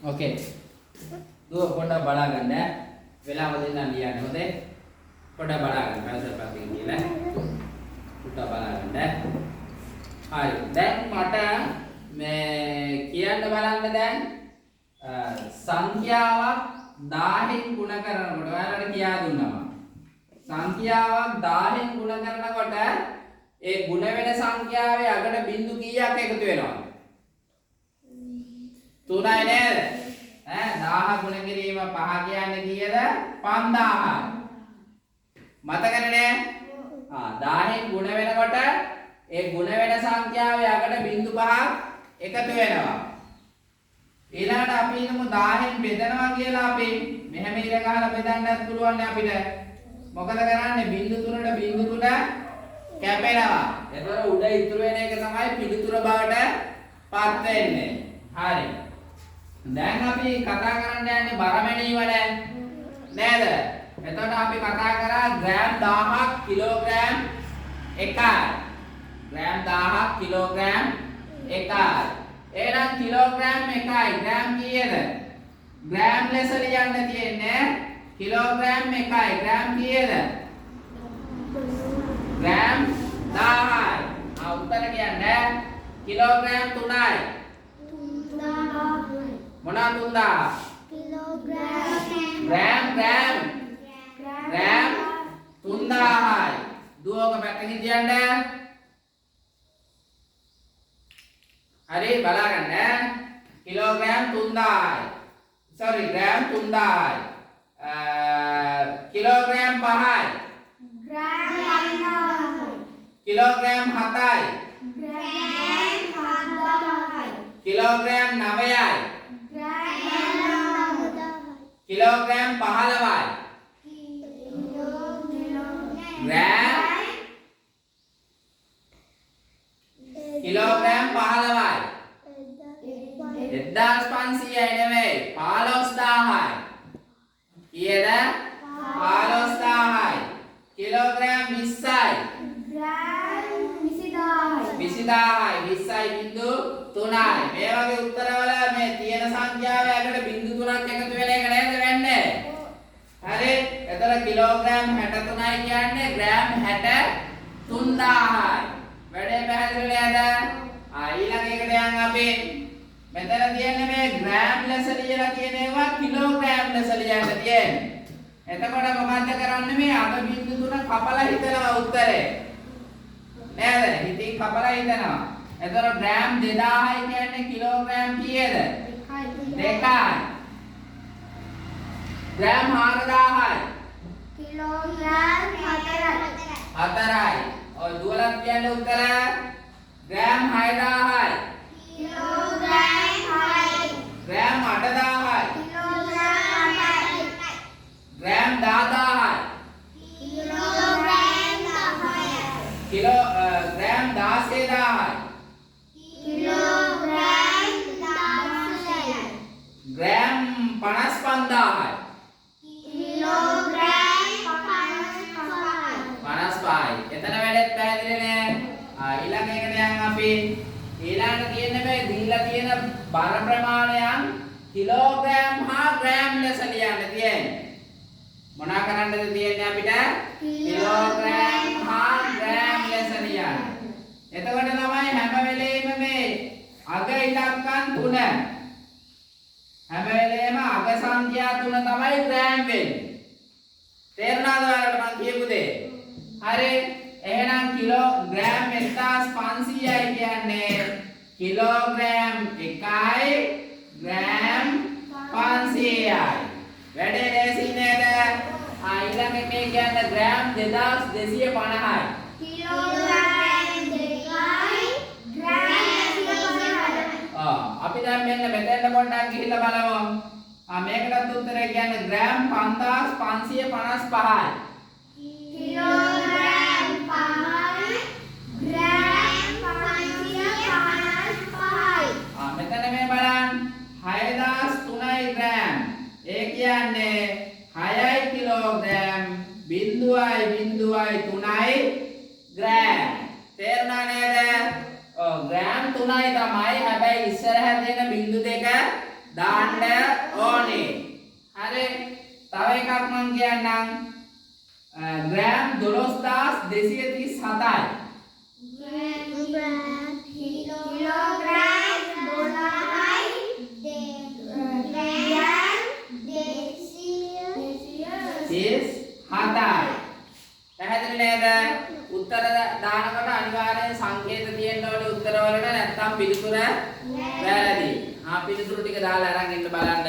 Oke. Duh, pokoknya balagan deh. Vela දෙන්නම් ලියන්න හොඳේ. පොඩ බලාගන්න. පැසල් පැත්තකින් කියලා. පුතා බලාගන්න. හරි. දැන් මට මේ කියන්න බලන්න දැන් සංඛ්‍යාවක් 10න් ගුණ කරනකොට ඔයාලට කියා දුන්නා. සංඛ්‍යාවක් 10න් ගුණ කරනකොට ඒ ගුණ වෙන සංඛ්‍යාවේ අගට බිංදු කීයක් එකතු වෙනවද? 3යි නේද? 10 ගුණ කිරීම 5 කියන්නේ කීයද? 5000යි. මතකනේ? 10න් ගුණ වෙනකොට ඒ ගුණ වෙන සංඛ්‍යාවේ අගට බිංදු 5ක් එකතු වෙනවා. ඊළඟට අපි හිතමු 10න් බෙදනවා කියලා අපි මෙහෙම ඉර ගහලා බෙදන්නත් පුළුවන් නේ අපිට. මොකද කරන්නේ? බිංදු 3ට බිංදු 3 කැපෙනවා. එතකොට උඩ ඉතුරු වෙන එක තමයි පිළිතුර බවට පත් වෙන්නේ. හරි. දැන් අපි කතා කරන්න යන්නේ බරමැණීම නේද? එතකොට අපි කතා කරා ග්‍රෑම් 1000ක් කිලෝග්‍රෑම් 1යි. ග්‍රෑම් 1000ක් කිලෝග්‍රෑම් 1යි. එහෙනම් කිලෝග්‍රෑම් 1යි. ග්‍රෑම් කීයද? ග්‍රෑම් ලෙස ලියන්න තියෙන්නේ කිලෝග්‍රෑම් 1යි. ග්‍රෑම් කීයද? ග්‍රෑම් 1000යි. උත්තර කියන්නේ කිලෝග්‍රෑම් 3යි. 3000. මොනවා 3000? කිලෝග්‍රෑම්. ග්‍රෑම් 3000යි. දුවක පැත්තකින් තියන්න. හරි බලාගන්න. කිලෝග්‍රෑම් 3000යි. sorry ග්‍රෑම් 3000යි. කිලෝග්‍රෑම් 5යි. ග්‍රෑම් 5යි. කිලෝග්‍රෑම් 7යි. ග්‍රෑම් 7යි. කිලෝග්‍රෑම් 9යි. ග්‍රෑම් 9යි. කිලෝග්‍රෑම් 15යි. කිලෝග්‍රෑම් 15යි. 1500යි නෙමෙයි 15000යි. කීයද? 15000යි. කිලෝග්‍රෑම් 20යි. ග්‍රෑම් 20000යි. 20යි බිංදු 3යි. මේ වගේ උත්තරවල මේ තියෙන සංඛ්‍යාවේ අගට බිංදු 3ක් එකතු වෙන එක නේද වෙන්නේ? හරි. එතන කිලෝග්‍රෑම් 63යි කියන්නේ ග්‍රෑම් 63000යි. වැඩේ පැහැදිලි නේද? ඊළඟ එකට යන් අපි මෙතන තියෙන්නේ මේ ග්‍රෑම් ලෙස ලියලා තියෙන ඒවා කිලෝග්‍රෑම් ලෙස ලියන්න තියෙන්නේ. එතකොට මොකද්ද කරන්නේ මේ අග බිංදු 3 කපලා හිතනවා උත්තරේ. නේද? ඉතින් කපලා හිතනවා. එතකොට ග්‍රෑම් 2000යි කියන්නේ කිලෝග්‍රෑම් කීයද? 2යි. ග්‍රෑම් 4000යි. කිලෝග්‍රෑම් 4යි. ඔය දුවලක් කියන්නේ උත්තර ග්‍රෑම් 6000යි. කිලෝග්‍රෑම් 6යි. ග්‍රෑම් 8000යි. කිලෝග්‍රෑම් 8යි. ග්‍රෑම් 10000යි. කිලෝග්‍රෑම් 10යි. ග්‍රෑම් 16000යි. කිලෝග්‍රෑම් 16යි. ග්‍රෑම් 55000යි. කිලෝග්‍රෑම් 55යි. එතන වැඩත් පැහැදිලි නේ? ඊළඟ එකට යන් අපි ඊළඟට තියෙන්නේ මේ දීලා තියෙන බර ප්‍රමාණයන් කිලෝග්‍රෑම් හා ග්‍රෑම් ලෙස ලියන්න තියෙන්නේ. මොනවා කරන්නද තියෙන්නේ අපිට? කිලෝග්‍රෑම් හා ග්‍රෑම් ලෙස ලියන්න. එතකොට තමයි හැම වෙලේම මේ අග ඉලක්කම් 3. හැම වෙලේම අග සංඛ්‍යා 3 තමයි ග්‍රෑම් වෙන්නේ. තේරුණාද ඔයාලට මම කියපු දේ? හරි. එහෙනම් කිලෝග්‍රෑම් 1500යි කියන්නේ කිලෝග්‍රෑම් 1යි ග්‍රෑම් 500යි. වැඩේ ලේසි නේද? ඊළඟ එකේ කියන්නේ ග්‍රෑම් 2250යි. කිලෝග්‍රෑම් 2යි ග්‍රෑම් 250යි. අපි දැන් මෙන්න මෙතෙන්ට පොඩ්ඩක් ගිහිල්ලා බලමු. මේකටත් උත්තරේ කියන්නේ ග්‍රෑම් 5555යි. කිලෝග්‍රෑම් 5යි ග්‍රෑම් 555යි. මෙතන මේ බලන්න 6003යි ග්‍රෑම්. ඒ කියන්නේ 6යි කිලෝග්‍රෑම් 0.03යි ග්‍රෑම්. තේරුණා නේද? ග්‍රෑම් 3යි තමයි. හැබැයි ඉස්සරහ තියෙන බිංදු දෙක දාන්න මං කියන්නම් ග්‍රෑම් 12237යි. කිලෝග්‍රෑම් 12යි ග්‍රෑම් 237යි. පැහැදිලි නේද? උත්තර දානකොට අනිවාර්යෙන් සංකේත තියෙන්න ඕනේ උත්තර වලට, නැත්නම් පිළිතුර වැරදි. පිළිතුරු ටික දාලා අරන් ඉන්න බලන්න.